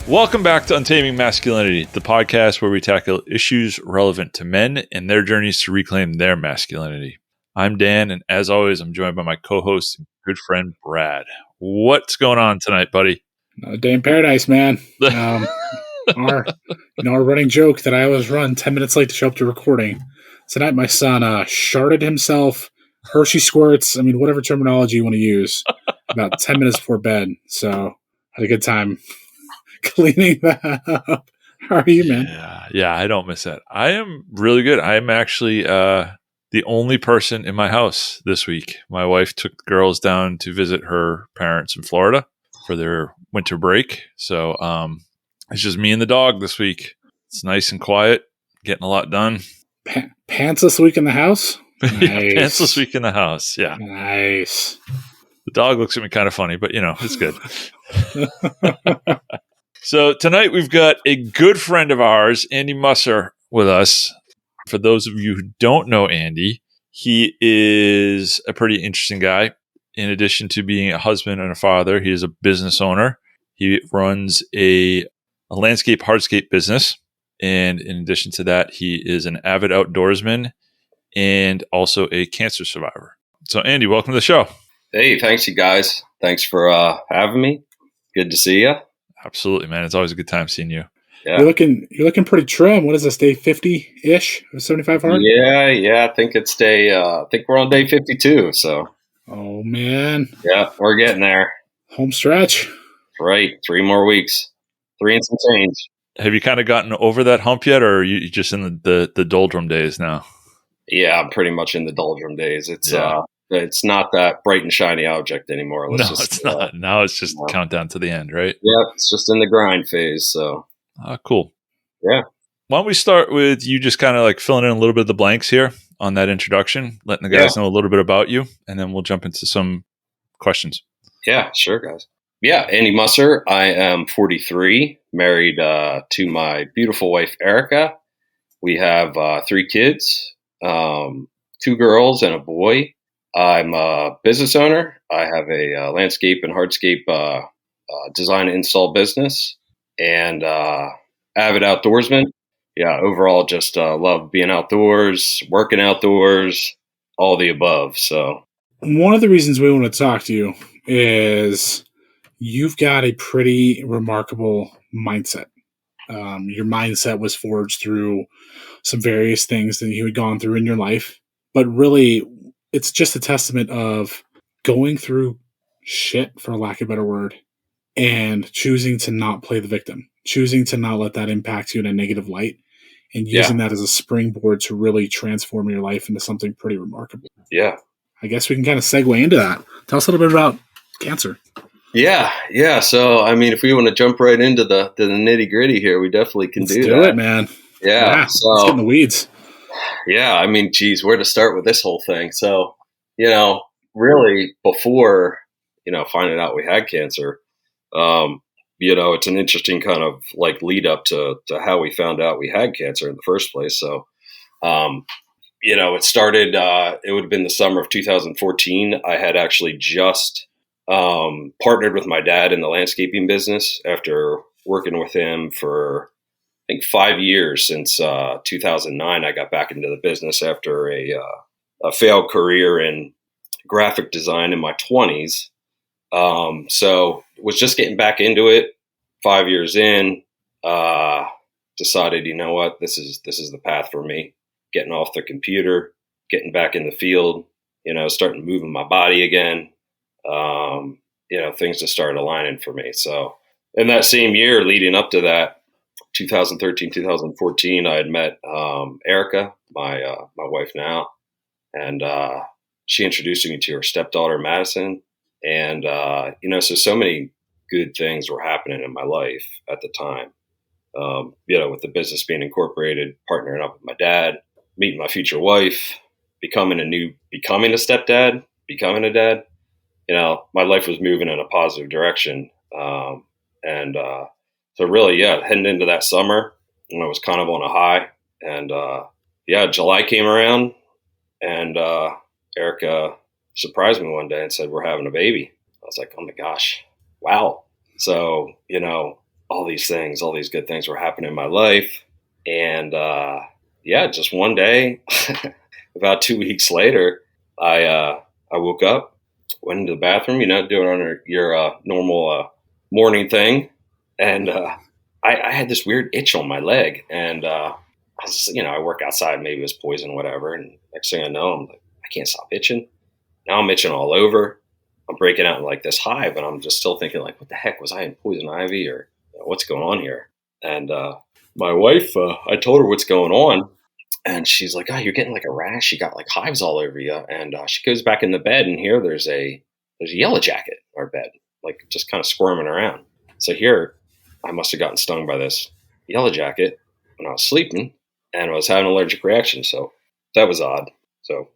Welcome back to Untaming Masculinity, the podcast where we tackle issues relevant to men and their journeys to reclaim their masculinity. I'm Dan, and as always, I'm joined by my co-host and good friend, Brad. What's going on tonight, buddy? Another day in paradise, man. Our running joke that I always run 10 minutes late to show up to recording. Tonight, my son sharded himself, Hershey squirts, whatever terminology you want to use, about 10 minutes before bed. So, had a good time cleaning that up. How are you, man? Yeah, I don't miss that. I am really good. I am actually the only person in my house this week. My wife took the girls down to visit her parents in Florida for their winter break. So it's just me and the dog this week. It's nice and quiet, getting a lot done. Pantsless week in the house? Yeah, Nice. pantsless week in the house. Yeah. Nice. The dog looks at me kind of funny, but it's good. So tonight we've got a good friend of ours, Andy Musser, with us. For those of you who don't know Andy, he is a pretty interesting guy. In addition to being a husband and a father, he is a business owner. He runs a landscape hardscape business. And in addition to that, he is an avid outdoorsman and also a cancer survivor. So Andy, welcome to the show. Hey, thanks you guys. Thanks for having me. Good to see you. Absolutely, man. It's always a good time seeing you. Yeah. You're looking pretty trim. What is this, day 50-ish? 75 hard? Yeah. I think it's I think we're on day 52. So. Oh, man. Yeah, we're getting there. Home stretch. Right. 3 more weeks. 3 and some change. Have you kind of gotten over that hump yet, or are you just in the doldrum days now? Yeah, I'm pretty much in the doldrum days. It's not that bright and shiny object anymore. It's not. Now it's just countdown to the end, right? Yeah, it's just in the grind phase. So. Cool. Yeah. Why don't we start with you just kind of like filling in a little bit of the blanks here on that introduction, letting the guys know a little bit about you, and then we'll jump into some questions. Yeah, sure, guys. Yeah, Andy Musser. I am 43, married to my beautiful wife, Erica. We have 3 kids, 2 girls and a boy. I'm a business owner. I have a landscape and hardscape design and install business, and avid outdoorsman. Yeah, overall, just love being outdoors, working outdoors, all the above. So, one of the reasons we want to talk to you is you've got a pretty remarkable mindset. Your mindset was forged through some various things that you had gone through in your life, but really, it's just a testament of going through shit, for lack of a better word, and choosing to not play the victim, choosing to not let that impact you in a negative light, and using that as a springboard to really transform your life into something pretty remarkable. Yeah. I guess we can kind of segue into that. Tell us a little bit about cancer. Yeah. So, if we want to jump right into the nitty gritty here, we definitely can Let's do do that. it, man. Yeah. So, let's get in the weeds. Yeah. Geez, where to start with this whole thing? So, really before, finding out we had cancer, it's an interesting kind of like lead up to how we found out we had cancer in the first place. So, it started, it would have been the summer of 2014. I had actually just partnered with my dad in the landscaping business after working with him for, I think, 5 years since 2009. I got back into the business after a failed career in graphic design in my 20s. So was just getting back into it. 5 years in, decided, you know what, this is the path for me. Getting off the computer, getting back in the field, starting moving my body again. Things just started aligning for me. So in that same year leading up to that, 2013, 2014, I had met Erica, my wife now, and she introduced me to her stepdaughter, Madison. And, so many good things were happening in my life at the time. With the business being incorporated, partnering up with my dad, meeting my future wife, becoming a stepdad, becoming a dad. My life was moving in a positive direction. So really, heading into that summer, I was kind of on a high. And July came around, and Erica surprised me one day and said, "We're having a baby." I was like, "Oh my gosh, wow!" So all these things, all these good things were happening in my life. And just one day, about 2 weeks later, I woke up, went into the bathroom, doing on your normal morning thing. And I had this weird itch on my leg. And I was, I work outside, maybe it was poison, whatever. And next thing I know, I'm like, I can't stop itching. Now I'm itching all over. I'm breaking out in like this hive, and I'm just still thinking like, what the heck, was I in poison ivy, or what's going on here? And my wife, I told her what's going on, and she's like, oh, you're getting like a rash. You got like hives all over you. And she goes back in the bed, and here there's a yellow jacket in our bed, like just kind of squirming around. So here, I must have gotten stung by this yellow jacket when I was sleeping, and I was having an allergic reaction. So that was odd. So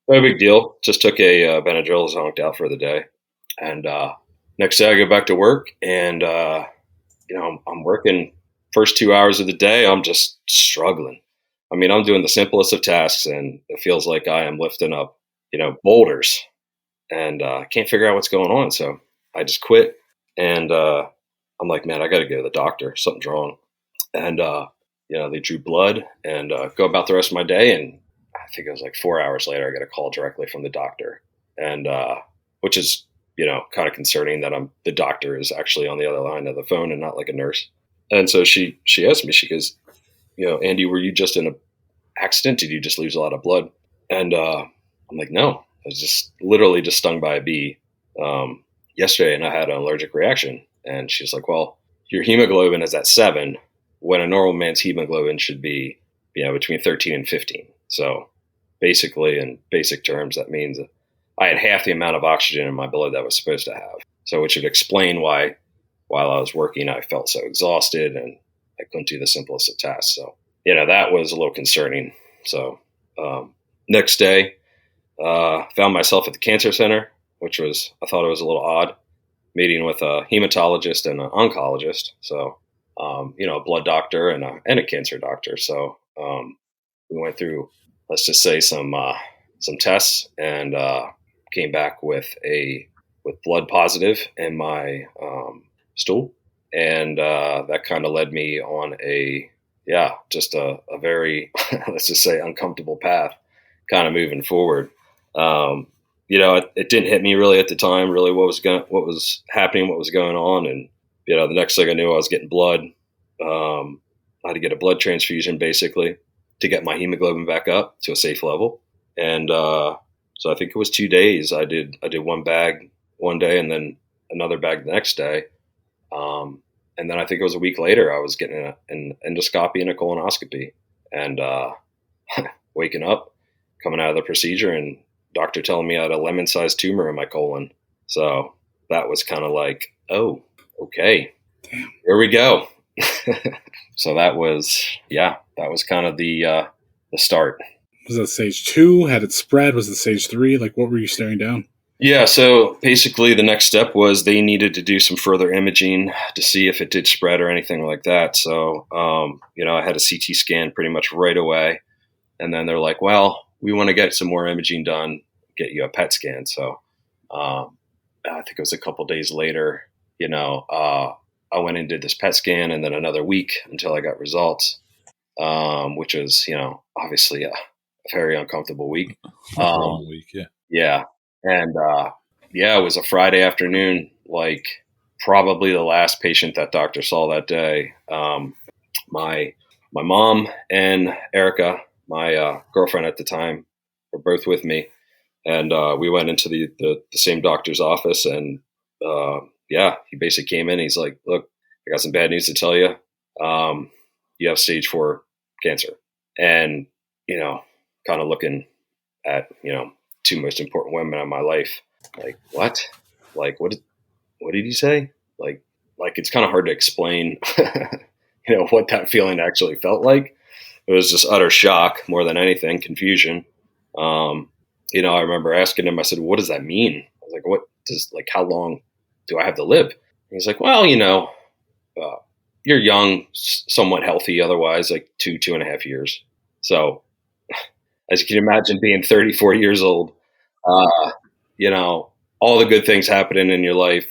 no big deal. Just took a Benadryl, zonked out for the day. And next day I go back to work, and, I'm working first 2 hours of the day. I'm just struggling. I mean, I'm doing the simplest of tasks, and it feels like I am lifting up, boulders, and I can't figure out what's going on. So I just quit, and I'm like, man, I got to go to the doctor. Something's wrong. And, they drew blood, and go about the rest of my day. And I think it was like 4 hours later, I got a call directly from the doctor, and which is, kind of concerning that the doctor is actually on the other line of the phone and not like a nurse. And so she asked me, she goes, Andy, were you just in an accident? Did you just lose a lot of blood? And I'm like, no, I was just literally just stung by a bee yesterday, and I had an allergic reaction. And she's like, well, your hemoglobin is at 7, when a normal man's hemoglobin should be, between 13 and 15. So basically, in basic terms, that means I had half the amount of oxygen in my blood that I was supposed to have. So which would explain why while I was working, I felt so exhausted and I couldn't do the simplest of tasks. So, that was a little concerning. So next day, found myself at the cancer center, which I thought it was a little odd, meeting with a hematologist and an oncologist. So, a blood doctor and a cancer doctor. So we went through, let's just say, some tests, and came back with blood positive in my stool, and that kind of led me on a very let's just say uncomfortable path, kind of moving forward. It didn't hit me really at the time, really what was happening, what was going on, and the next thing I knew, I was getting blood. I had to get a blood transfusion basically to get my hemoglobin back up to a safe level, and so I think it was 2 days. I did one bag one day, and then another bag the next day. And then I think it was a week later, I was getting an endoscopy and a colonoscopy, and waking up, coming out of the procedure, and doctor telling me I had a lemon-sized tumor in my colon. So that was kind of like, oh, okay, Damn. Here we go. So that was kind of the start. Was that stage 2? Had it spread? Was it stage 3? Like, what were you staring down? Yeah, so basically the next step was they needed to do some further imaging to see if it did spread or anything like that. So, I had a CT scan pretty much right away. And then they're like, well, we want to get some more imaging done, get you a PET scan. So I think it was a couple of days later, I went and did this PET scan, and then another week until I got results, which was, obviously a very uncomfortable week. Long week, yeah. Yeah. And it was a Friday afternoon, like probably the last patient that doctor saw that day. My mom and Erica, my girlfriend at the time, were both with me, and we went into the same doctor's office, and he basically came in. He's like, "Look, I got some bad news to tell you. You have stage 4 cancer," and kind of looking at 2 most important women in my life. Like, what? Like, what did you say? Like it's kind of hard to explain, what that feeling actually felt like. It was just utter shock more than anything, confusion. I remember asking him, I said, what does that mean? I was like, how long do I have to live? And he's like, well, you're young, somewhat healthy, otherwise like 2.5 years. So as you can imagine, being 34 years old, all the good things happening in your life,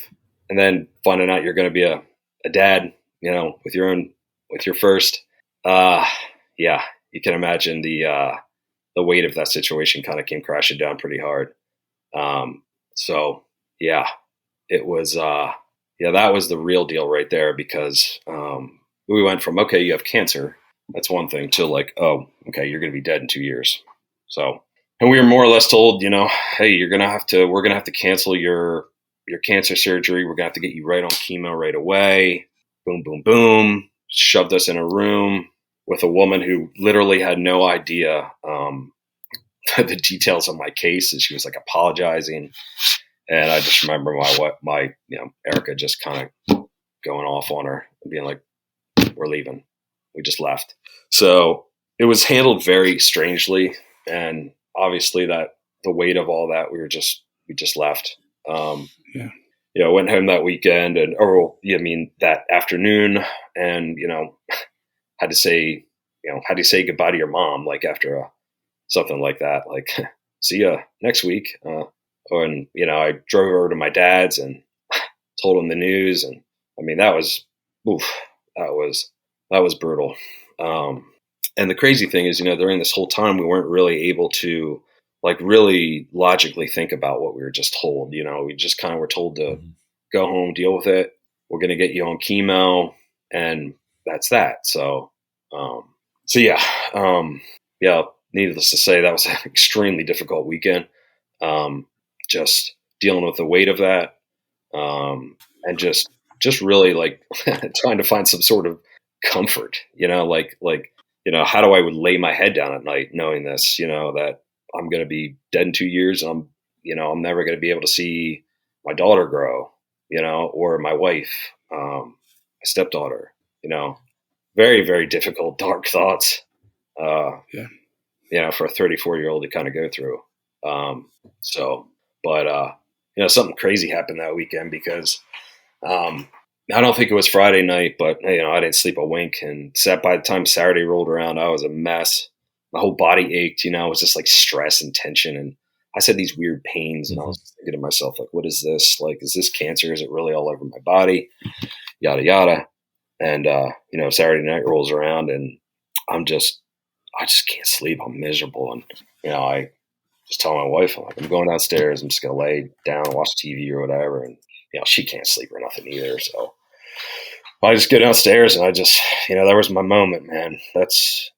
and then finding out you're going to be a dad with your first, yeah, you can imagine the weight of that situation kind of came crashing down pretty hard. So yeah, it was, that was the real deal right there, because we went from, okay, you have cancer, that's one thing, to like, oh, okay, you're going to be dead in 2 years. So, and we were more or less told, hey, we're going to have to cancel your cancer surgery. We're going to have to get you right on chemo right away. Boom, boom, boom. Shoved us in a room with a woman who literally had no idea the details of my case, and she was like apologizing. And I just remember my Erica just kind of going off on her and being like, we're leaving. We just left. So it was handled very strangely. And obviously that the weight of all that, we just left. Went home that weekend that afternoon, and, had to say goodbye to your mom, like after something like that, like, see ya next week. And, I drove over to my dad's and told him the news. And I mean, that was brutal. And the crazy thing is, during this whole time, we weren't really able to like really logically think about what we were just told. We just kind of were told to go home, deal with it. We're going to get you on chemo, and that's that. So needless to say, that was an extremely difficult weekend. Just dealing with the weight of that, and just really like trying to find some sort of comfort, how do I would lay my head down at night knowing this, that I'm going to be dead in 2 years, and I'm never going to be able to see my daughter grow, or my wife, my stepdaughter, very, very difficult, dark thoughts, for a 34-year-old to kind of go through. Something crazy happened that weekend, because, I don't think it was Friday night, but I didn't sleep a wink, and by the time Saturday rolled around, I was a mess. My whole body ached, it was just like stress and tension, and I had these weird pains, and I was thinking to myself, like, what is this? Like, is this cancer? Is it really all over my body? Yada, yada. And, Saturday night rolls around, and I just can't sleep. I'm miserable. And, I just tell my wife, I'm going downstairs. I'm just going to lay down, watch TV or whatever. And, she can't sleep or nothing either. So I just go downstairs, and I just, that was my moment, man. That's,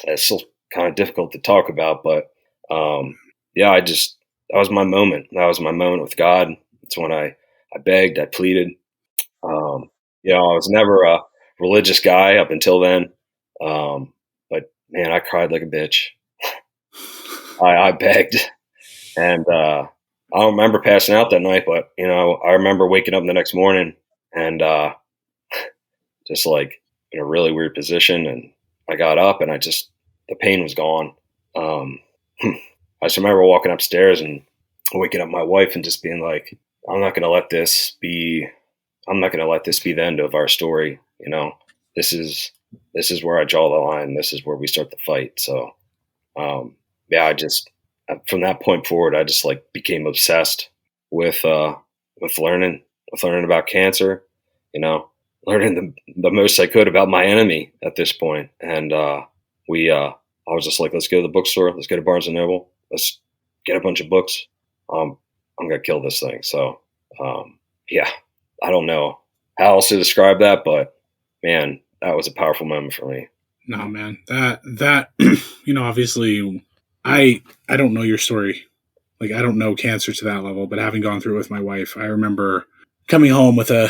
it's still kind of difficult to talk about, but, that was my moment. That was my moment with God. It's when I begged, I pleaded. I was never a religious guy up until then. But man, I cried like a bitch. I begged, and, I don't remember passing out that night, but, I remember waking up the next morning and, just like in a really weird position. And I got up, and the pain was gone. I just remember walking upstairs and waking up my wife and just being like, I'm not going to let this be the end of our story. This is where I draw the line. This is where we start the fight. So, from that point forward, I just like became obsessed with learning about cancer, learning the most I could about my enemy at this point. And, I was just like, let's go to the bookstore. Let's go to Barnes and Noble. Let's get a bunch of books. I'm going to kill this thing. So, I don't know how else to describe that, but man, that was a powerful moment for me. No, man, that, obviously I don't know your story. Like, I don't know cancer to that level, but having gone through it with my wife, I remember coming home with a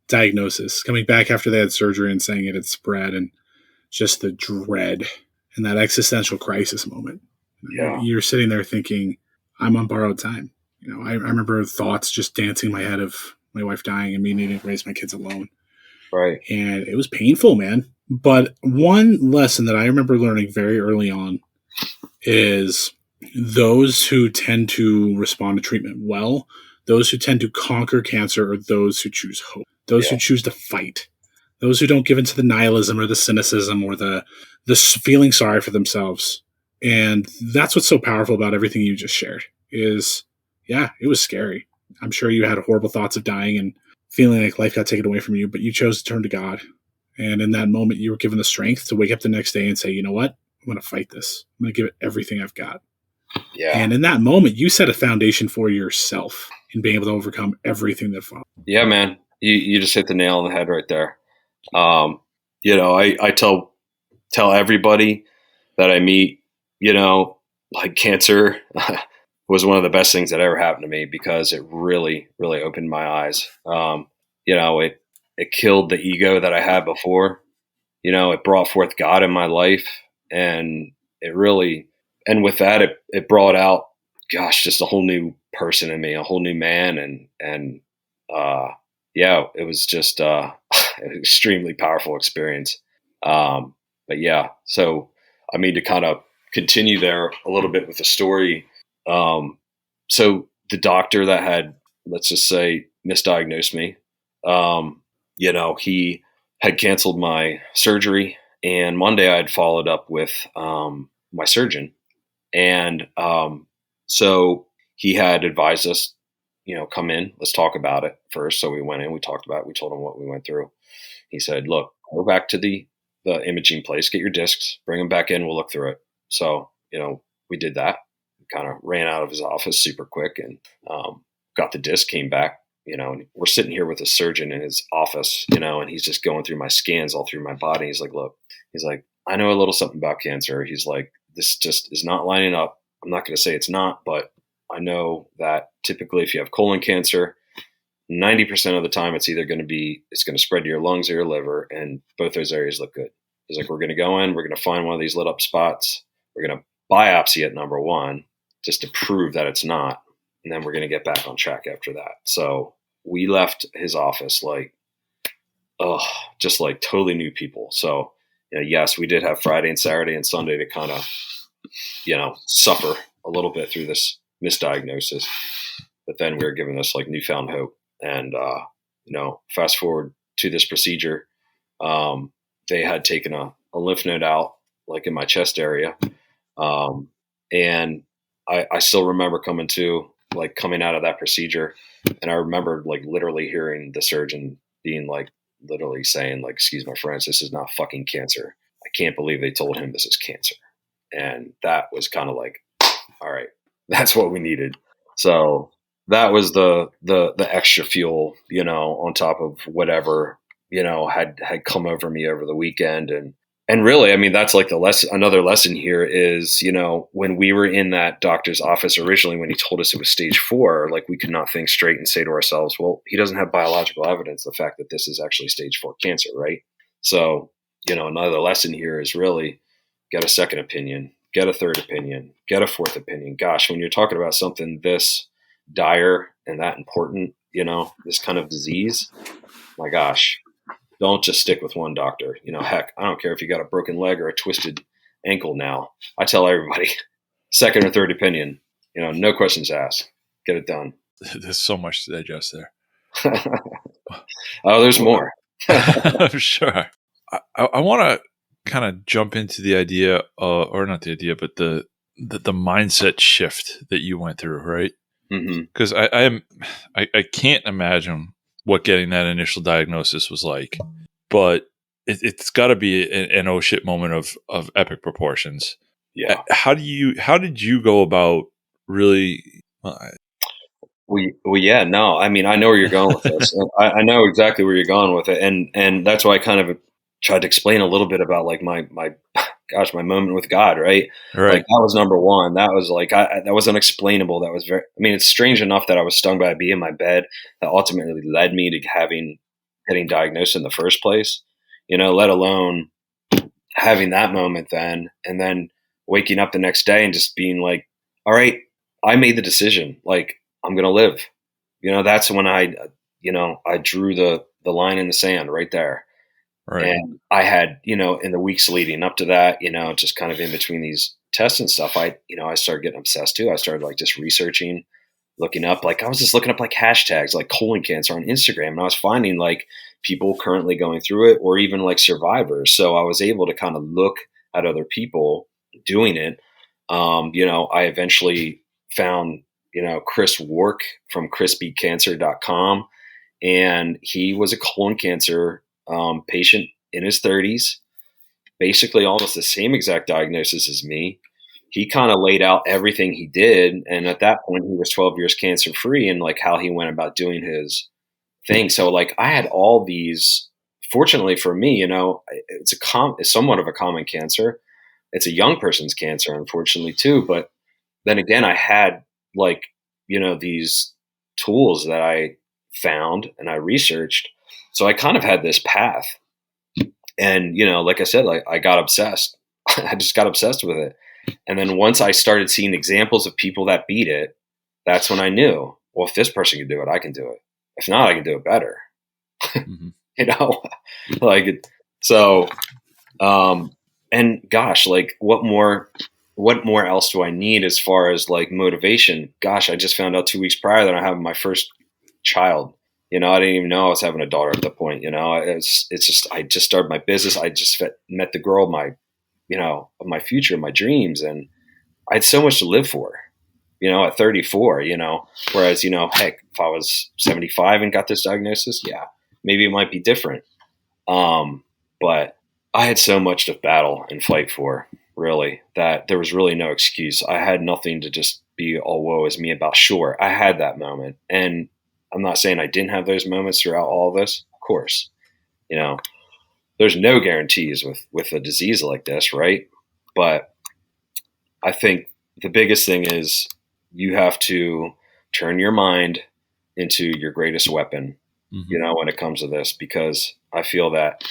diagnosis, coming back after they had surgery and saying it had spread, and just the dread and that existential crisis moment. Yeah. You're sitting there thinking, I'm on borrowed time. I remember thoughts just dancing in my head of my wife dying and me needing to raise my kids alone. Right. And it was painful, man. But one lesson that I remember learning very early on is those who tend to respond to treatment well, those who tend to conquer cancer, are those who choose hope, those who choose to fight, those who don't give into the nihilism or the cynicism or the feeling sorry for themselves. And that's what's so powerful about everything you just shared is, it was scary. I'm sure you had horrible thoughts of dying and feeling like life got taken away from you, but you chose to turn to God. And in that moment, you were given the strength to wake up the next day and say, you know what? I'm going to fight this. I'm going to give it everything I've got. Yeah. And in that moment, you set a foundation for yourself in being able to overcome everything that followed. Yeah, man. You just hit the nail on the head right there. I tell everybody that I meet, like cancer was one of the best things that ever happened to me because it really, really opened my eyes. It killed the ego that I had before. It brought forth God in my life, and with that, it brought out, gosh, just a whole new person in me, a whole new man. It was just an extremely powerful experience. But yeah, so I mean, to kind of continue there a little bit with the story. So the doctor that had, let's just say, misdiagnosed me, he had canceled my surgery, and Monday I had followed up with my surgeon. And so he had advised us, come in, let's talk about it first. So we went in, we talked about it, we told him what we went through. He said, look, go back to the imaging place, get your discs, bring them back in, we'll look through it. So, we did that. We kind of ran out of his office super quick and got the disc, came back, and we're sitting here with a surgeon in his office, and he's just going through my scans all through my body. He's like, look, I know a little something about cancer. He's like, this just is not lining up. I'm not going to say it's not, but I know that typically if you have colon cancer, 90% of the time it's going to spread to your lungs or your liver, and both those areas look good. He's like, we're going to go in, we're going to find one of these lit up spots. We're going to biopsy it, number one, just to prove that it's not. And then we're going to get back on track after that. So we left his office just like totally new people. So, yes, we did have Friday and Saturday and Sunday to kind of, suffer a little bit through this misdiagnosis. But then we were given this like newfound hope. And, fast forward to this procedure, they had taken a lymph node out like in my chest area. And I still remember coming out of that procedure. And I remember like literally hearing the surgeon being like, literally saying like, excuse my French, this is not fucking cancer. I can't believe they told him this is cancer. And that was kind of like, all right, that's what we needed. So that was the extra fuel, on top of whatever, had come over me over the weekend. And really, I mean, that's like another lesson here is, when we were in that doctor's office originally, when he told us it was stage 4, like we could not think straight and say to ourselves, well, he doesn't have biological evidence, the fact that this is actually stage 4 cancer, right? So, another lesson here is really get a second opinion, get a third opinion, get a fourth opinion. Gosh, when you're talking about something this dire and that important, this kind of disease, my gosh, don't just stick with one doctor. Heck, I don't care if you got a broken leg or a twisted ankle now. I tell everybody, second or third opinion, no questions asked. Get it done. There's so much to digest there. Oh, there's more. I'm sure. I want to kind of jump into the idea, or not the idea, but the mindset shift that you went through, right? Because I can't imagine what getting that initial diagnosis was like, but it's got to be an oh shit moment of epic proportions. Yeah. How did you go about really? Yeah, no, I mean, I know where you're going with this. I know exactly where you're going with it. And that's why I kind of tried to explain a little bit about like my moment with God, right? Like that was number one. That was like, that was unexplainable. That was it's strange enough that I was stung by a bee in my bed that ultimately led me to getting diagnosed in the first place, let alone having that moment then, and then waking up the next day and just being like, all right, I made the decision. Like, I'm going to live. That's when I drew the line in the sand right there. Right. And I had, in the weeks leading up to that, just kind of in between these tests and stuff, I started getting obsessed too. I started like just researching, looking up, like I was just looking up like hashtags like colon cancer on Instagram. And I was finding like people currently going through it or even like survivors. So I was able to kind of look at other people doing it. I eventually found, Chris Wark from crispycancer.com. And he was a colon cancer patient in his 30s, basically almost the same exact diagnosis as me. He kind of laid out everything he did. And at that point, he was 12 years cancer free, and like how he went about doing his thing. So like I had all these, fortunately for me, it's somewhat of a common cancer. It's a young person's cancer, unfortunately too. But then again, I had like, these tools that I found and I researched. So I kind of had this path. And, like I said, like I got obsessed. I just got obsessed with it. And then once I started seeing examples of people that beat it, that's when I knew, well, if this person can do it, I can do it. If not, I can do it better. Mm-hmm. Like, so, and gosh, like what more else do I need as far as like motivation? Gosh, I just found out 2 weeks prior that I'm having my first child. I didn't even know I was having a daughter at that point. It's just, I just started my business. I just met the girl of my future, my dreams. And I had so much to live for, at 34, whereas, heck, if I was 75 and got this diagnosis, yeah, maybe it might be different. But I had so much to battle and fight for, really, that there was really no excuse. I had nothing to just be all woe is me about. Sure, I had that moment. And I'm not saying I didn't have those moments throughout all of this. Of course, there's no guarantees with a disease like this, right? But I think the biggest thing is you have to turn your mind into your greatest weapon, when it comes to this, because I feel that,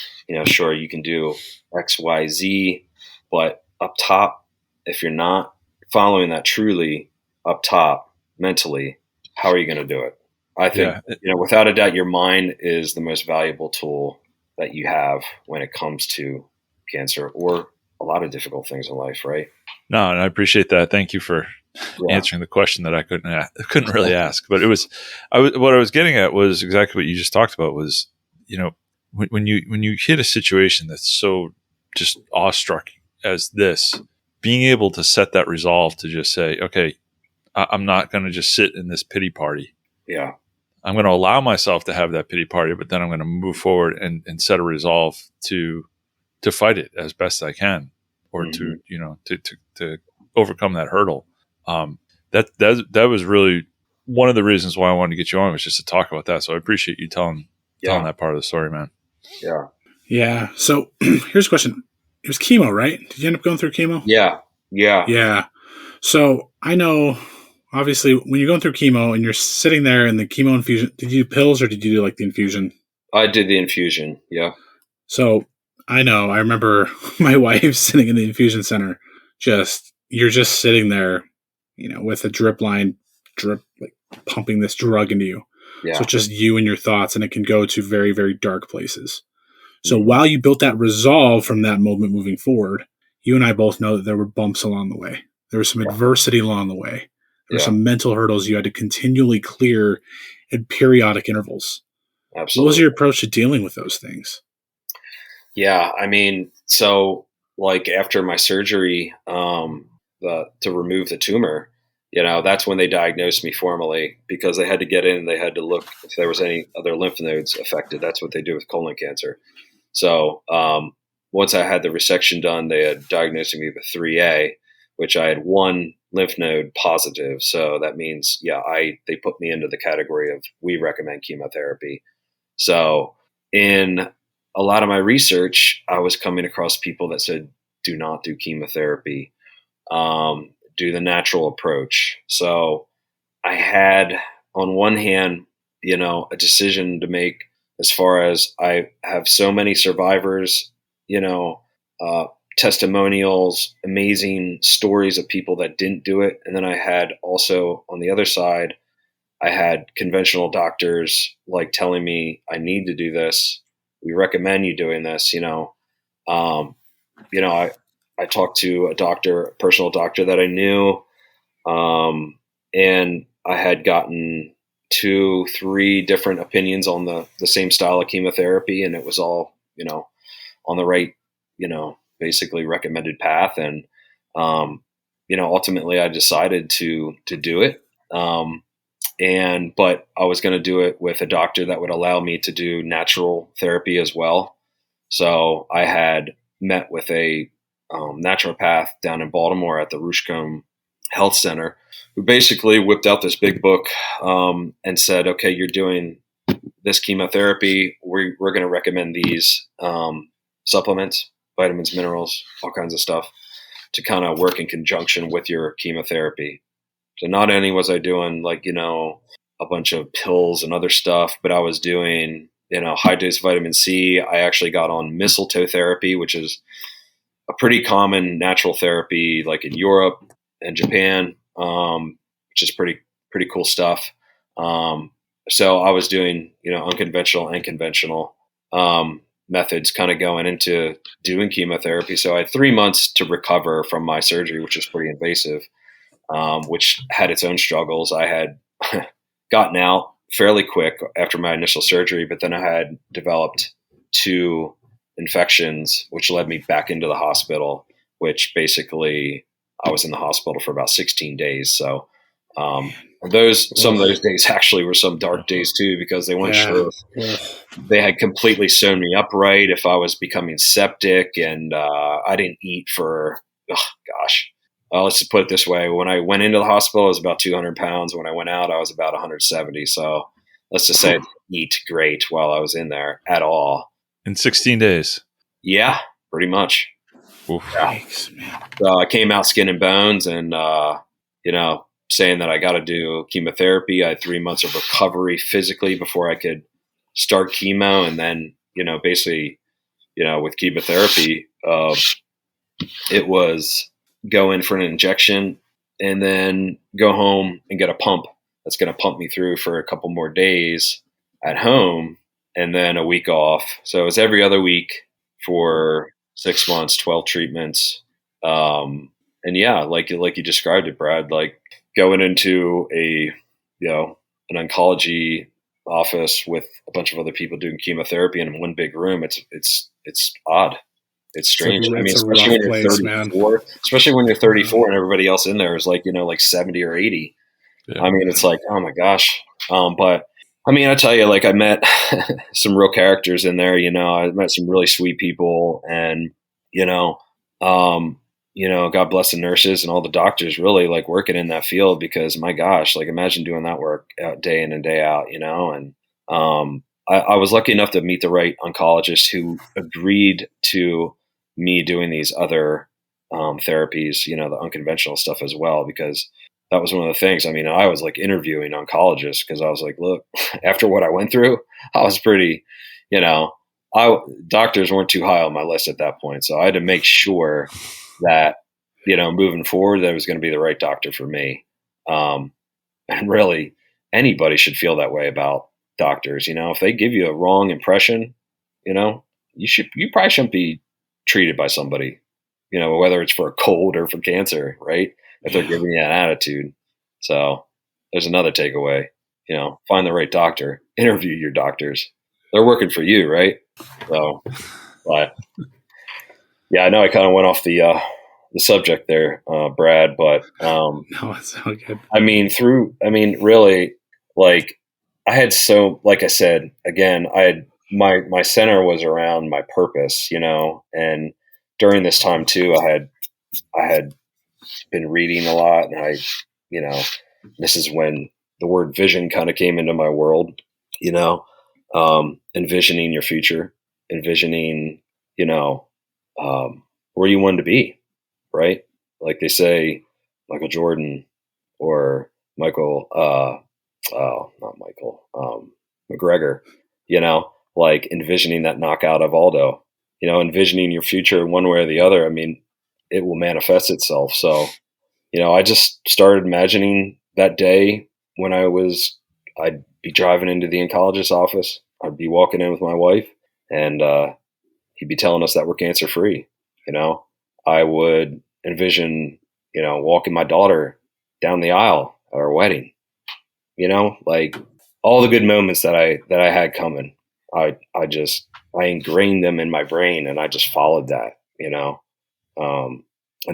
sure, you can do X, Y, Z, but up top, if you're not following that truly up top mentally, how are you going to do it? I think, without a doubt, your mind is the most valuable tool that you have when it comes to cancer or a lot of difficult things in life, right? No, and I appreciate that. Thank you for answering the question that I couldn't really ask. But what I was getting at was exactly what you just talked about. Was when you hit a situation that's so just awestruck as this, being able to set that resolve to just say, okay, I'm not going to just sit in this pity party. Yeah. I'm going to allow myself to have that pity party, but then I'm going to move forward and set a resolve to fight it as best I can, or to overcome that hurdle. That was really one of the reasons why I wanted to get you on, was just to talk about that. So I appreciate you telling that part of the story, man. Yeah. Yeah. So here's a question. It was chemo, right? Did you end up going through chemo? Yeah. Yeah. Yeah. So I know, obviously, when you're going through chemo and you're sitting there in the chemo infusion, did you do pills or did you do like the infusion? I did the infusion. Yeah. So I remember my wife sitting in the infusion center, you're just sitting there, with a drip line, like pumping this drug into you. Yeah. So it's just you and your thoughts, and it can go to very, very dark places. So while you built that resolve from that moment moving forward, you and I both know that there were bumps along the way. There was some adversity along the way. There were some mental hurdles you had to continually clear at periodic intervals. Absolutely. What was your approach to dealing with those things? Yeah, I mean, so like after my surgery to remove the tumor, that's when they diagnosed me formally, because they had to get in and they had to look if there was any other lymph nodes affected. That's what they do with colon cancer. So once I had the resection done, they had diagnosed me with 3A, which I had one lymph node positive. So that means, they put me into the category of we recommend chemotherapy. So in a lot of my research, I was coming across people that said, do not do chemotherapy, do the natural approach. So I had, on one hand, a decision to make, as far as I have so many survivors, testimonials, amazing stories of people that didn't do it. And then I had also, on the other side, I had conventional doctors like telling me I need to do this. We recommend you doing this. I talked to a personal doctor that I knew, and I had gotten 2-3 different opinions on the same style of chemotherapy, and it was all on the right basically recommended path. And ultimately I decided to do it. But I was going to do it with a doctor that would allow me to do natural therapy as well. So I had met with a naturopath down in Baltimore at the Rushcombe Health Center, who basically whipped out this big book and said, okay, you're doing this chemotherapy. We're going to recommend these supplements, vitamins, minerals, all kinds of stuff to kind of work in conjunction with your chemotherapy. So not only was I doing a bunch of pills and other stuff, but I was doing, high dose vitamin C. I actually got on mistletoe therapy, which is a pretty common natural therapy like in Europe and Japan, which is pretty cool stuff. So I was doing, unconventional and conventional methods kind of going into doing chemotherapy. So I had 3 months to recover from my surgery, which was pretty invasive, which had its own struggles. I had gotten out fairly quick after my initial surgery, but then I had developed 2 infections, which led me back into the hospital, which basically I was in the hospital for about 16 days. So some of those days actually were some dark days too, because they weren't sure if they had completely sewn me up right, if I was becoming septic, and I didn't eat for, let's just put it this way. When I went into the hospital, I was about 200 pounds. When I went out, I was about 170. So let's just say I didn't eat great while I was in there at all. In 16 days? Yeah, pretty much. Oof. Yikes, man. So I came out skin and bones and, saying that I got to do chemotherapy. I had 3 months of recovery physically before I could start chemo. And then, basically, with chemotherapy, it was go in for an injection and then go home and get a pump that's going to pump me through for a couple more days at home and then a week off. So it was every other week for 6 months, 12 treatments. And yeah, like you described it, Brad, like going into an oncology office with a bunch of other people doing chemotherapy in one big room. It's odd. It's strange. Especially when you're 34, especially when you're 34 and everybody else in there is like 70 or 80. Yeah. It's like, oh my gosh. But I tell you, like I met some real characters in there, I met some really sweet people and, God bless the nurses and all the doctors really like working in that field, because my gosh, like imagine doing that work day in and day out, and I was lucky enough to meet the right oncologist who agreed to me doing these other therapies, the unconventional stuff as well, because that was one of the things. I was like interviewing oncologists because I was like, look, after what I went through, I was pretty, doctors weren't too high on my list at that point. So I had to make sure that, moving forward, that it was going to be the right doctor for me. And really anybody should feel that way about doctors. If they give you a wrong impression, you probably shouldn't be treated by somebody, whether it's for a cold or for cancer, right? If they're giving you an attitude. So there's another takeaway, find the right doctor, interview your doctors. They're working for you, right? So, but yeah, I know I kind of went off the subject there, Brad, but no, it's so good. Really, like I had like I said, again, I had my center was around my purpose, and during this time too, I had been reading a lot, and this is when the word vision kind of came into my world, envisioning your future, envisioning, where you wanted to be, right? Like they say, Michael Jordan or McGregor, like envisioning that knockout of Aldo, envisioning your future in one way or the other. It will manifest itself. So, I just started imagining that day when I'd be driving into the oncologist's office. I'd be walking in with my wife and he'd be telling us that we're cancer free. I would envision, walking my daughter down the aisle at our wedding, like all the good moments that I had coming. I ingrained them in my brain and I just followed that, and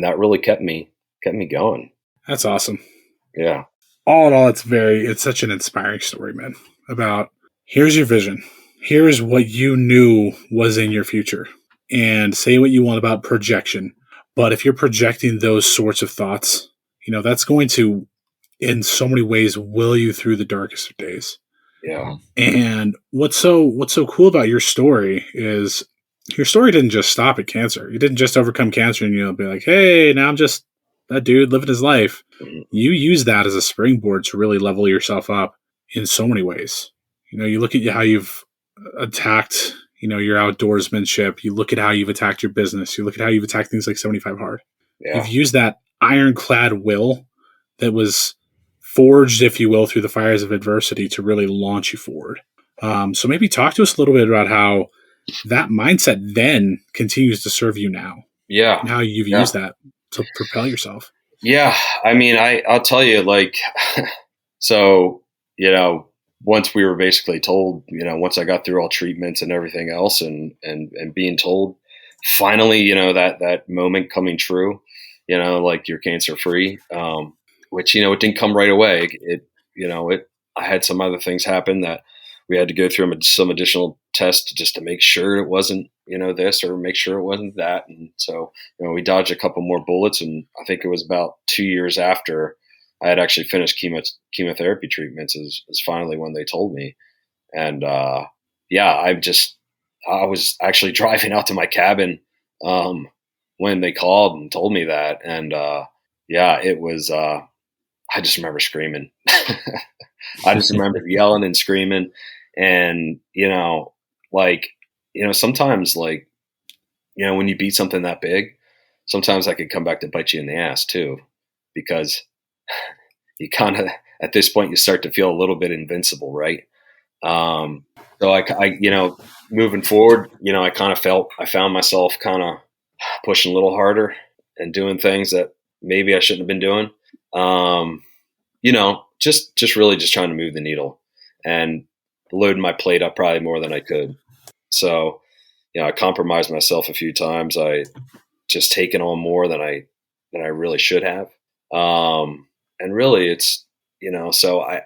that really kept me going. That's awesome. Yeah. all in all, it's such an inspiring story, man, about here's your vision. Here's what you knew was in your future. And say what you want about projection. But if you're projecting those sorts of thoughts, that's going to, in so many ways, will you through the darkest of days. Yeah. And what's so cool about your story is your story didn't just stop at cancer. You didn't just overcome cancer and be like, hey, now I'm just that dude living his life. Mm-hmm. You use that as a springboard to really level yourself up in so many ways. You look at how you've attacked, your outdoorsmanship. You look at how you've attacked your business. You look at how you've attacked things like 75 Hard. Yeah. You've used that ironclad will that was forged, if you will, through the fires of adversity to really launch you forward. So maybe talk to us a little bit about how that mindset then continues to serve you now. Yeah. And how you've used that to propel yourself. Yeah. I mean, I'll tell you, like, so, once we were basically told, once I got through all treatments and everything else and being told finally, that moment coming true, like you're cancer free, which, it didn't come right away. I had some other things happen that we had to go through some additional tests just to make sure it wasn't, this or make sure it wasn't that. And so, we dodged a couple more bullets. And I think it was about 2 years after I had actually finished chemotherapy treatments is finally when they told me. And I was actually driving out to my cabin when they called and told me that. And it was, I just remember screaming. I just remember yelling and screaming. And, sometimes when you beat something that big, sometimes that could come back to bite you in the ass too, because you kind of, at this point, you start to feel a little bit invincible, right? So I moving forward, I found myself kind of pushing a little harder and doing things that maybe I shouldn't have been doing. Just really just trying to move the needle and loading my plate up probably more than I could. So, I compromised myself a few times. I just taken on more than I really should have. And really it's, so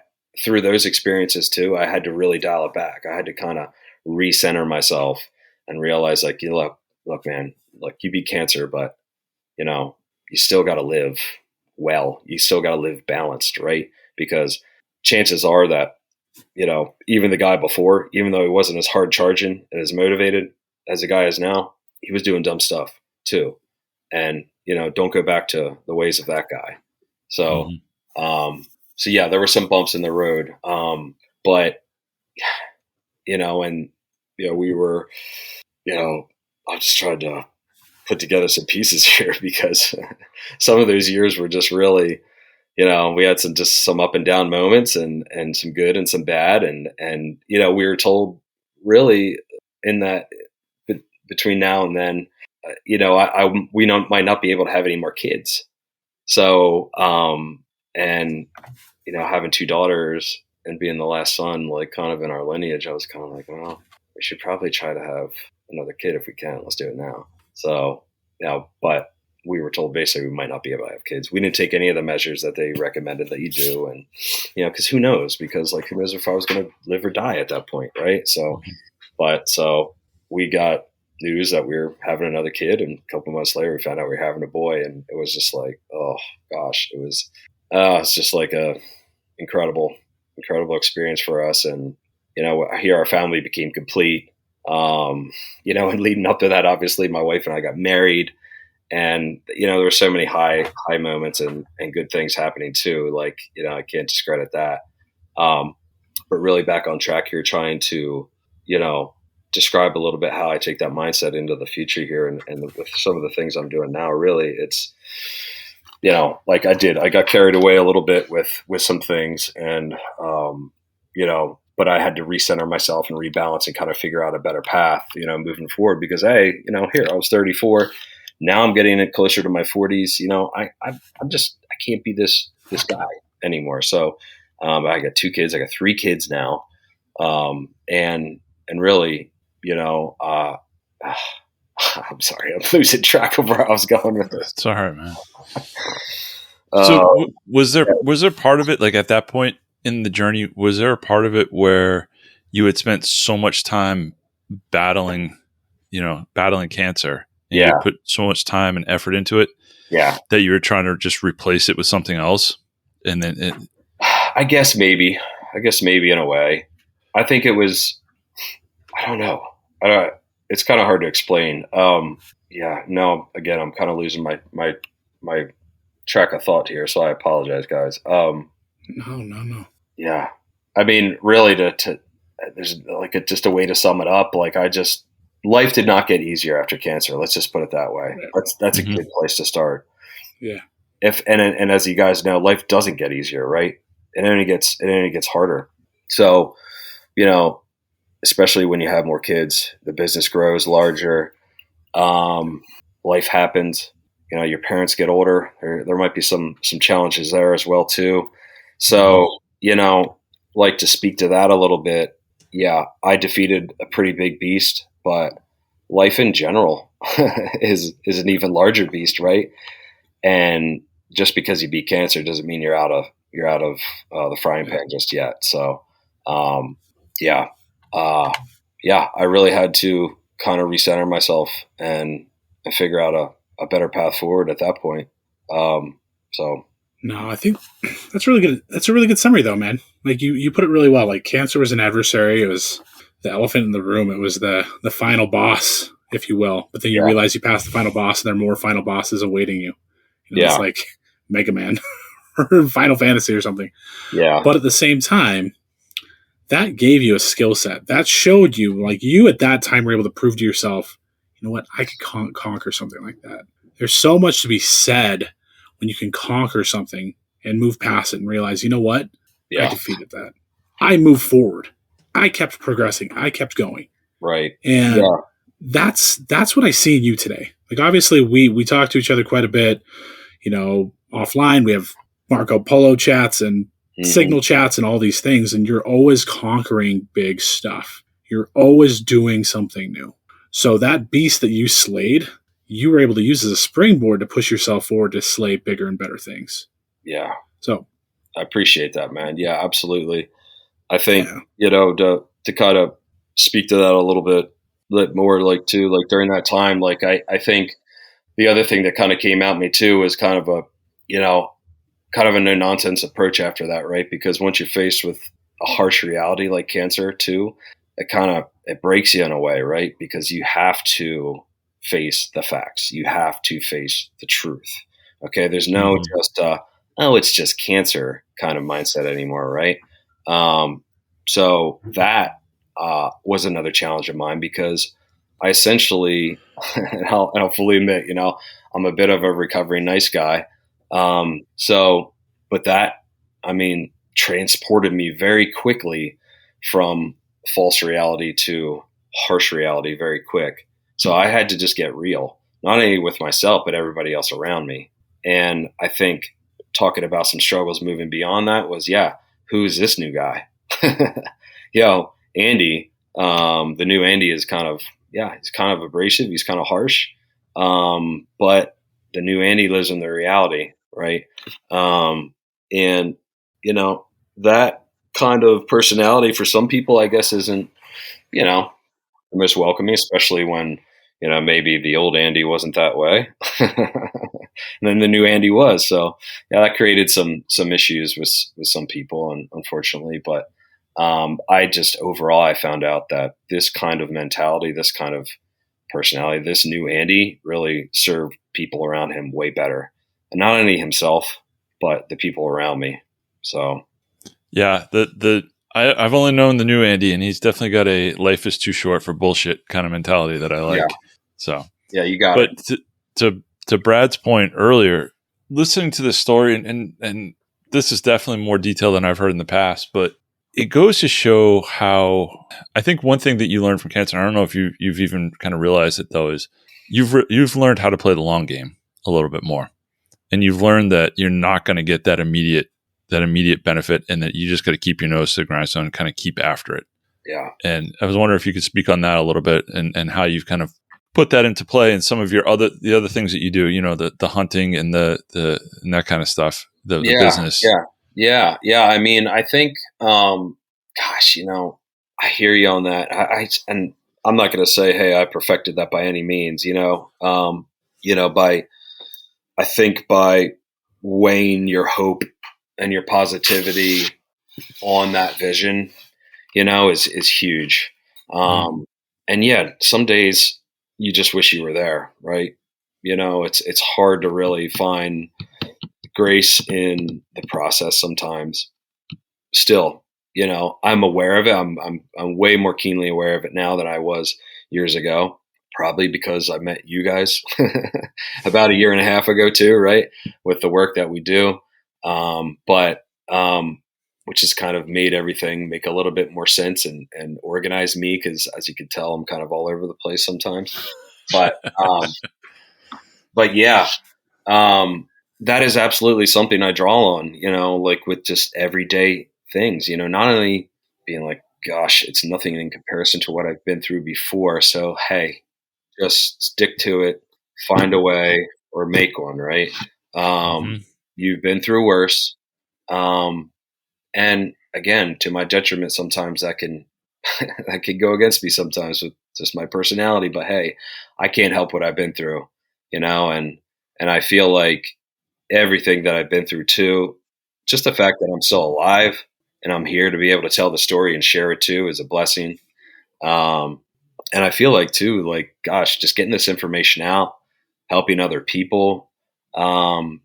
through those experiences too, I had to really dial it back. I had to kind of recenter myself and realize like, look, man, like you beat cancer, but you still got to live well. You still got to live balanced, right? Because chances are that, even the guy before, even though he wasn't as hard charging and as motivated as the guy is now, he was doing dumb stuff too. And, don't go back to the ways of that guy. So, there were some bumps in the road. But, we were, I just tried to put together some pieces here because some of those years were just really, we had some up and down moments and some good and some bad. And, we were told really in that between now and then, we might not be able to have any more kids. So, having two daughters and being the last son, like kind of in our lineage, I was kind of like, well, we should probably try to have another kid if we can. Let's do it now. So, but we were told basically we might not be able to have kids. We didn't take any of the measures that they recommended that you do. And, because who knows? Because like, who knows if I was going to live or die at that point. Right. So, so we got news that we were having another kid, and a couple months later we found out we were having a boy, and it was just like, oh gosh, it's just like a incredible experience for us. And here our family became complete, and leading up to that, obviously my wife and I got married, and there were so many high moments and good things happening too, like I can't discredit that, but really back on track here, trying to describe a little bit how I take that mindset into the future here. And with some of the things I'm doing now, really it's, like I got carried away a little bit with some things, and, but I had to recenter myself and rebalance and kind of figure out a better path, moving forward, because, hey, here I was 34, now I'm getting it closer to my 40s. I can't be this guy anymore. So, I got 2 kids, I got 3 kids now. And really, I'm sorry, I'm losing track of where I was going with this. It's all right, man. So was there part of it, like at that point in the journey, was there a part of it where you had spent so much time battling cancer, and you had put so much time and effort into it that you were trying to just replace it with something else? And then I guess maybe in a way. I think it was, I don't know. It's kind of hard to explain. No, again, I'm kind of losing my track of thought here, so I apologize, guys. No. Yeah. I mean, really there's like just a way to sum it up. Like life did not get easier after cancer. Let's just put it that way. That's a good place to start. Yeah. And as you guys know, life doesn't get easier, right? It only gets harder. So, especially when you have more kids, the business grows larger. Life happens. Your parents get older. There might be some challenges there as well too. So, like to speak to that a little bit. Yeah, I defeated a pretty big beast, but life in general is an even larger beast, right? And just because you beat cancer doesn't mean you're out of the frying pan just yet. So, I really had to kind of recenter myself and figure out a better path forward at that point. No, I think that's really good. That's a really good summary, though, man. Like you put it really well. Like cancer was an adversary. It was the elephant in the room. It was the final boss, if you will. But then you realize you passed the final boss, and there are more final bosses awaiting you. It's like Mega Man or Final Fantasy or something. Yeah. But at the same time, that gave you a skill set. That showed you, like you at that time were able to prove to yourself, you know what, I could conquer something like that. There's so much to be said when you can conquer something and move past it and realize, you know what, I defeated that. I moved forward. I kept progressing. I kept going. Right. And that's what I see in you today. Like obviously we talk to each other quite a bit, offline. We have Marco Polo chats and Signal chats and all these things, and you're always conquering big stuff. You're always doing something new. So that beast that you slayed, you were able to use as a springboard to push yourself forward to slay bigger and better things. Yeah. So I appreciate that, man. Yeah, absolutely. I think, to kind of speak to that a little bit more, like during that time, like I think the other thing that kind of came at me too was kind of a no nonsense approach after that, right? Because once you're faced with a harsh reality like cancer too, it breaks you in a way, right? Because you have to face the facts. You have to face the truth. Okay. There's no just, it's just cancer kind of mindset anymore. Right. So that, was another challenge of mine because I essentially, and I'll fully admit, I'm a bit of a recovering nice guy. But that, transported me very quickly from false reality to harsh reality very quick. So I had to just get real, not only with myself, but everybody else around me. And I think talking about some struggles moving beyond that was, who's this new guy? Andy, the new Andy is he's kind of abrasive. He's kind of harsh. But the new Andy lives in the reality. Right. That kind of personality for some people, I guess, isn't, the most welcoming, especially when, maybe the old Andy wasn't that way. And then the new Andy was. So that created some issues with some people, and unfortunately, but I found out that this kind of mentality, this kind of personality, this new Andy really served people around him way better. And not only himself, but the people around me. So, yeah, I've only known the new Andy, and he's definitely got a life is too short for bullshit kind of mentality that I like. Yeah. So, yeah, you got it. But to Brad's point earlier, listening to this story, and this is definitely more detailed than I've heard in the past, but it goes to show how, I think one thing that you learned from cancer, and I don't know if you've even kind of realized it though, is you've learned how to play the long game a little bit more. And you've learned that you're not going to get that immediate benefit, and that you just got to keep your nose to the grindstone and kind of keep after it. Yeah. And I was wondering if you could speak on that a little bit, and how you've kind of put that into play in some of the other things that you do, the hunting and and that kind of stuff, the business. Yeah. I mean, I think, gosh, I hear you on that. And I'm not going to say, hey, I perfected that by any means, I think by weighing your hope and your positivity on that vision, is huge. And yeah, some days you just wish you were there, right? It's hard to really find grace in the process sometimes. Still, I'm aware of it. I'm way more keenly aware of it now than I was years ago. Probably because I met you guys about a year and a half ago too, right? With the work that we do, which has kind of made everything make a little bit more sense and organize me, because as you can tell, I'm kind of all over the place sometimes. But yeah, that is absolutely something I draw on, like with just everyday things, not only being like, gosh, it's nothing in comparison to what I've been through before. So, hey, just stick to it, find a way, or make one, right? You've been through worse. And again, to my detriment, sometimes that can that can go against me sometimes with just my personality. But hey, I can't help what I've been through, and I feel like everything that I've been through too, just the fact that I'm still alive and I'm here to be able to tell the story and share it too is a blessing. And I feel like too, like, gosh, just getting this information out, helping other people, being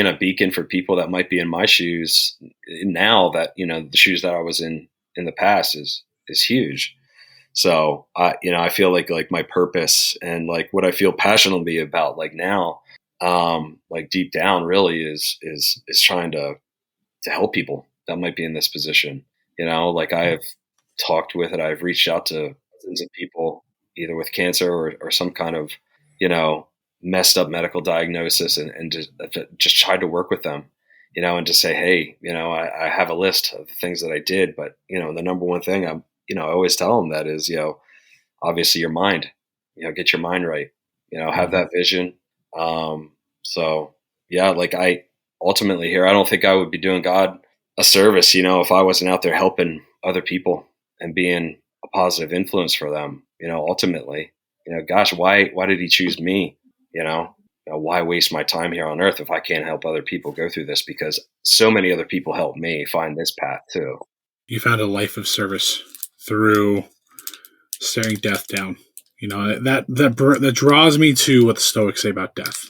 a beacon for people that might be in my shoes now, that, the shoes that I was in the past is huge. So I feel like my purpose and like what I feel passionately about, like now, like deep down really is trying to help people that might be in this position. Like I have talked with it. I've reached out to dozens of people either with cancer or some kind of, messed up medical diagnosis, and just tried to work with them, and just say, hey, I have a list of the things that I did, but, the number one thing I always tell them that is, obviously your mind, get your mind right, have that vision. So yeah, like I ultimately here, I don't think I would be doing God a service, if I wasn't out there helping other people and being a positive influence for them, ultimately, gosh, why did he choose me? Why waste my time here on earth if I can't help other people go through this? Because so many other people helped me find this path too. You found a life of service through staring death down. That draws me to what the Stoics say about death.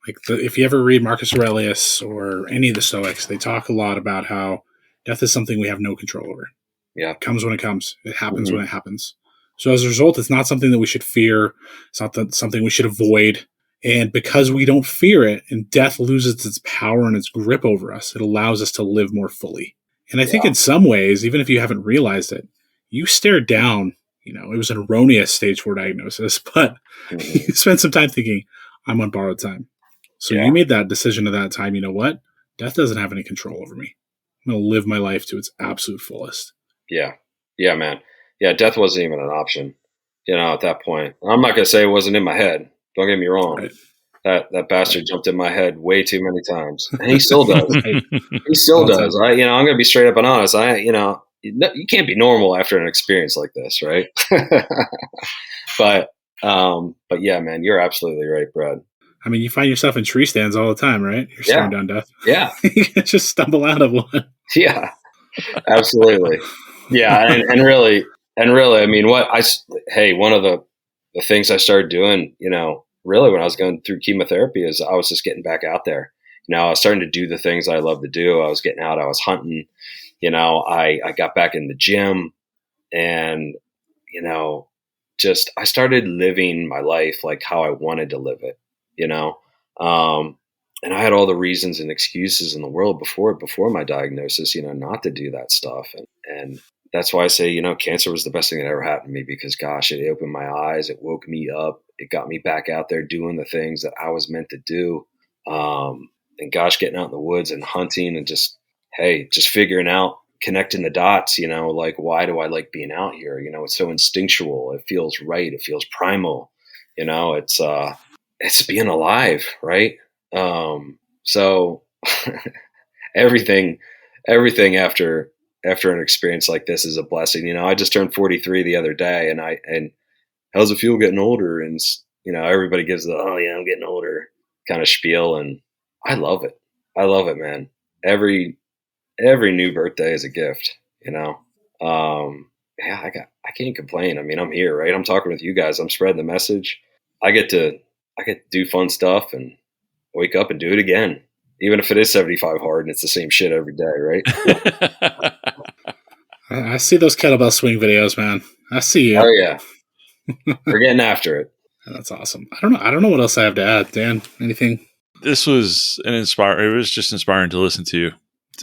Like if you ever read Marcus Aurelius or any of the Stoics, they talk a lot about how death is something we have no control over. Yeah, it comes when it comes. It happens when it happens. So as a result, it's not something that we should fear. It's not something we should avoid. And because we don't fear it, and death loses its power and its grip over us, it allows us to live more fully. And I think in some ways, even if you haven't realized it, you stare down, it was an erroneous stage 4 diagnosis, but you spent some time thinking, I'm on borrowed time. So you made that decision at that time, you know what? Death doesn't have any control over me. I'm going to live my life to its absolute fullest. Yeah. Yeah, man. Yeah, death wasn't even an option, at that point. I'm not going to say it wasn't in my head. Don't get me wrong. Right. That bastard jumped in my head way too many times. And he still does. He still does. I'm going to be straight up and honest. You can't be normal after an experience like this, right? But yeah, man, you're absolutely right, Brad. I mean, you find yourself in tree stands all the time, right? You're staring down death. Yeah. You just stumble out of one. Yeah, absolutely. Yeah. And really, I mean, one of the things I started doing, really when I was going through chemotherapy is I was just getting back out there. I was starting to do the things I love to do. I was getting out, I was hunting, I got back in the gym and, I started living my life like how I wanted to live it, and I had all the reasons and excuses in the world before my diagnosis, not to do that stuff. And that's why I say, cancer was the best thing that ever happened to me, because gosh, it opened my eyes. It woke me up. It got me back out there doing the things that I was meant to do. And gosh, getting out in the woods and hunting and just figuring out connecting the dots, like, why do I like being out here? It's so instinctual. It feels right. It feels primal. It's being alive. Right. So everything after an experience like this is a blessing. I just turned 43 the other day, and how's it feel getting older? And, everybody gives the, oh yeah, I'm getting older kind of spiel. And I love it. I love it, man. Every new birthday is a gift, Yeah, I can't complain. I mean, I'm here, right? I'm talking with you guys. I'm spreading the message. I get to do fun stuff and wake up and do it again. Even if it is 75 hard and it's the same shit every day, right? I see those kettlebell swing videos, man. I see you. Oh yeah. We're getting after it. That's awesome. I don't know what else I have to add, Dan. Anything? This was it was just inspiring to listen to you.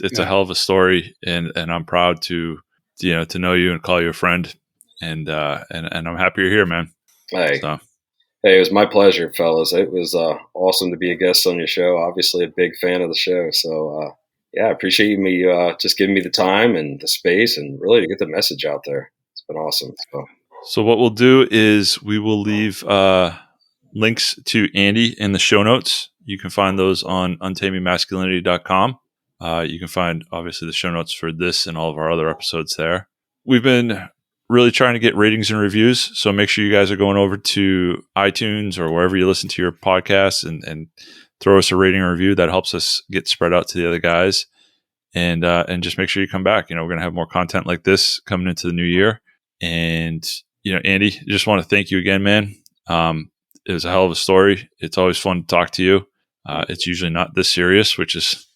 It's a hell of a story, and I'm proud to know you and call you a friend, and I'm happy you're here, man. Hey, it was my pleasure, fellas. It was awesome to be a guest on your show. Obviously, a big fan of the show, so I appreciate me just giving me the time and the space, and really to get the message out there. It's been awesome. So what we'll do is we will leave links to Andy in the show notes. You can find those on untamingmasculinity.com. You can find, obviously, the show notes for this and all of our other episodes there. We've been really trying to get ratings and reviews, so make sure you guys are going over to iTunes or wherever you listen to your podcasts and throw us a rating or review. That helps us get spread out to the other guys. And just make sure you come back. We're going to have more content like this coming into the new year. And, Andy, I just want to thank you again, man. It was a hell of a story. It's always fun to talk to you. It's usually not this serious, which is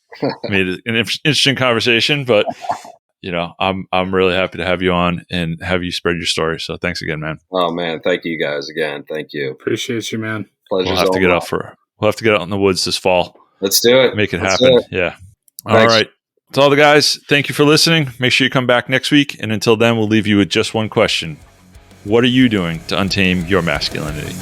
made it an interesting conversation, but I'm really happy to have you on and have you spread your story. So thanks again, man. Oh man, thank you guys again. Thank you. Appreciate you, man. Pleasure's We'll have to get out in the woods this fall. Let's do it. Make it happen. Yeah. All right. To all the guys, thank you for listening. Make sure you come back next week. And until then, we'll leave you with just one question. What are you doing to untame your masculinity?